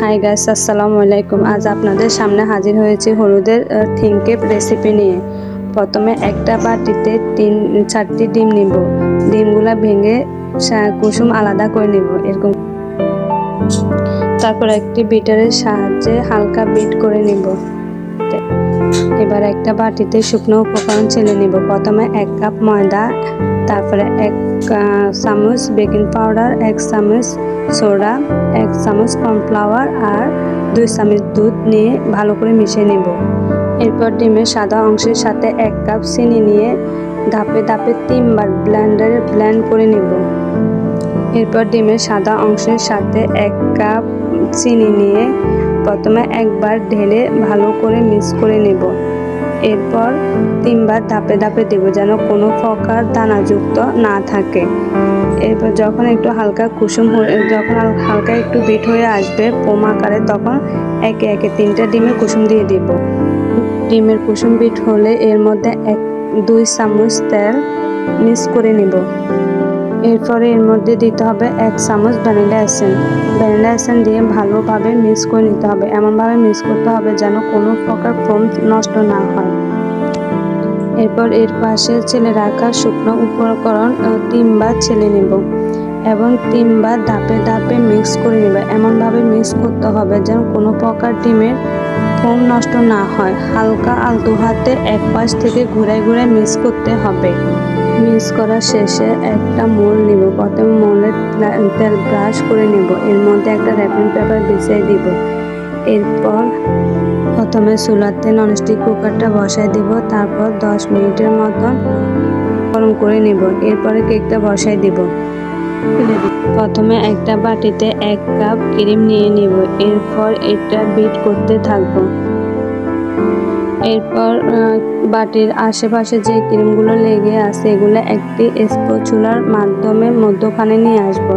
Hi guys, আসসালামু আলাইকুম। আজ আপনাদের সামনে হাজির হয়েছি হলুদের থিং কেক রেসিপি নিয়ে। প্রথমে একটা বাটিতে 4টি ডিম নিব। ডিমগুলা ভেঙে কুসুম আলাদা করে নিব এরকম। তারপর একটি বিটারের সাহায্যে হালকা বিট করে নিব। এবার একটা বাটিতে শুকনো উপকরণ ছেলে নিব। প্রথমে 1 কাপ ময়দা, তারপরে 1 চামচ বেকিং পাউডার, 1 চামচ সোডা, 1 চামচ কর্নফ্লাওয়ার আর 2 চামচ দুধ নিয়ে ভালো করে মিশিয়ে নেব। এরপর ডিমের সাদা অংশের সাথে 1 কাপ চিনি নিয়ে ধাপে ধাপে 3 বার ব্লেন্ডারে ব্লেন্ড করে নেব। এরপর ডিমের সাদা অংশের সাথে 1 কাপ চিনি নিয়ে প্রথমে একবার ঢেলে ভালো করে মিক্স করে নেব। এরপর 3 বার ধাপে ধাপে দেব যেন কোনো প্রকার দানাযুক্ত না থাকে। এরপর যখন একটু হালকা কুসুম হয়ে হালকা একটু বিট হয়ে আসবে ফোম আকারে, তখন একে একে 3টা ডিমের কুসুম দিয়ে দিব। ডিমের কুসুম বিট হলে এর মধ্যে 2 চামচ তেল মিক্স করে নেব। এরপরে এর মধ্যে দিতে হবে 1 চামচ ভ্যানিলা এসেন্স দিয়ে ভালোভাবে মিক্স করে নিতে হবে। এমনভাবে মিক্স করতে হবে যেন কোনো প্রকার ফোম নষ্ট না হয়। এরপর এর পাশে ছেলে রাখা শুকনো উপকরণ 3 বার ছেলে নেব এবং 3 বার ধাপে ধাপে মিক্স করে নেব। এমনভাবে মিক্স করতে হবে যেন কোনো প্রকার ডিমের ফোম নষ্ট না হয়। হালকা আলতো হাতে এক পাশ থেকে ঘুরায় ঘুরায় মিক্স করতে হবে। মিক্স করা শেষে একটা মোল নিব। প্রথমে মোলের তেল ব্রাশ করে নেব। এর মধ্যে একটা র্যাপিং পেপার বিছিয়ে দিব। এরপর প্রথমে চুলাতে ননস্টিক কুকারটা বসায় দিব। তারপর 10 মিনিটের মতন গরম করে নেব। এরপরে কেকটা বসায় দিব। প্রথমে একটা বাটিতে 1 কাপ ক্রিম নিয়ে নেব। এরপর এটা বিট করতে থাকব। এরপর বাটির আশেপাশে যে ক্রিমগুলো লেগে আছে এগুলো একটি স্প্যাচুলার মাধ্যমে মধ্যখানে নিয়ে আসব।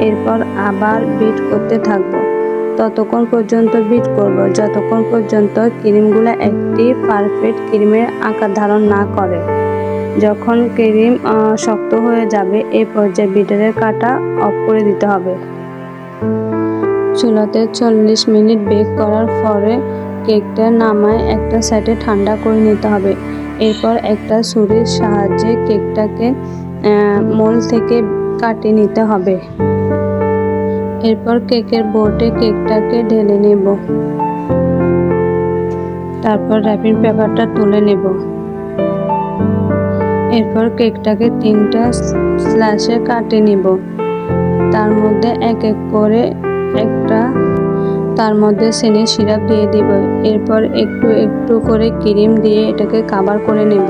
এরপর আবার বিট করতে থাকব। ততক্ষণ পর্যন্ত বিট করব যতক্ষণ পর্যন্ত ক্রিমগুলো একটি পারফেক্ট ক্রিমের আকার ধারণ না করে। যখন ক্রিম শক্ত হয়ে যাবে এই পর্যায়ে বিটারের কাঁটা অফ করে দিতে হবে। চুলাতে 40 মিনিট বেক করার পরে কেকটা নামায় একটা সাইডে ঠান্ডা করে নিতে হবে। এরপর একটা ছুরির সাহায্যে কেকটাকে মোল থেকে কাটিয়ে নিতে হবে। এরপর কেকের বোর্ডে কেকটাকে ঢেলে নেব। তারপর র্যাপিং পেপারটা তুলে নেব। এরপর কেকটাকে 3টা স্ল্যাশে কাটিয়ে নেব। তার মধ্যে এক এক করে তার মধ্যে চিনির সিরাপ দিয়ে দিব। এরপর একটু একটু করে ক্রিম দিয়ে এটাকে কভার করে নেব।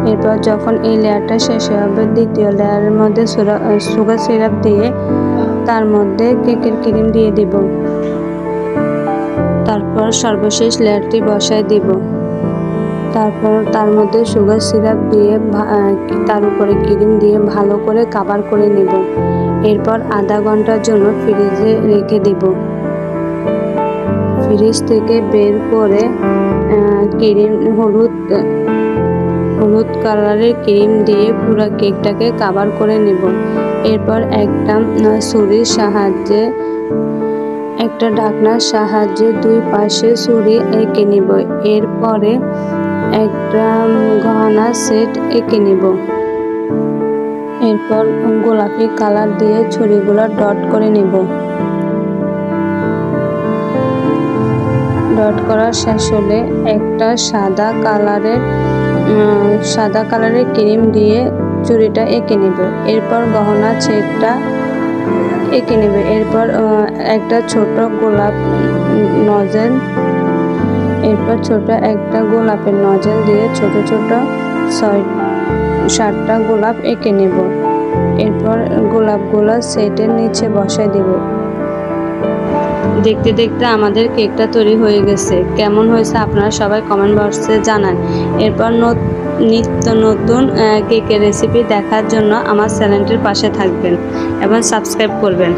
এরপর যখন এই লেয়ারটা শেষ হবে দ্বিতীয় লেয়ারের মধ্যে সুগার সিরাপ দিয়ে তার মধ্যে কেকের ক্রিম দিয়ে দিব। তারপর সর্বশেষ লেয়ারটি বসায় দিব। তারপর তার মধ্যে সুগার সিরাপ দিয়ে তার উপরে ক্রিম দিয়ে ভালো করে কভার করে নেব। এরপর আধা ঘন্টার জন্য ফ্রিজে রেখে দিব। ফ্রিজ থেকে বের করে ক্রিম হলুদ কালারের ক্রিম দিয়ে পুরো কেকটাকে কভার করে নেব। এরপর একটা ছুরির সাহায্যে একটা ঢাকনার সাহায্যে 2 পাশে ছুরি এঁকে নেব। এরপরে একটা গহনা সেট এঁকে নেব। এরপর গোলাপি কালার দিয়ে ছুরিগুলো ডট করে নেব। ডট করা শেষ হলে একটা সাদা কালারের ক্রিম দিয়ে ছুরিটা এঁকে নেব। এরপর গহনা সেটটা এঁকে নেব। এরপর একটা ছোট গোলাপের নজেল দিয়ে ছোট ছোট 7টা গোলাপ এঁকে নেব। এরপর গোলাপগুলো সেটের নিচে বসায় দেব। দেখতে দেখতে আমাদের কেকটা তৈরি হয়ে গেছে। কেমন হয়েছে আপনারা সবাই কমেন্ট বক্সে জানান। এরপর নিত্য নতুন কেকের রেসিপি দেখার জন্য আমার চ্যানেলটির পাশে থাকবেন এবং সাবস্ক্রাইব করবেন।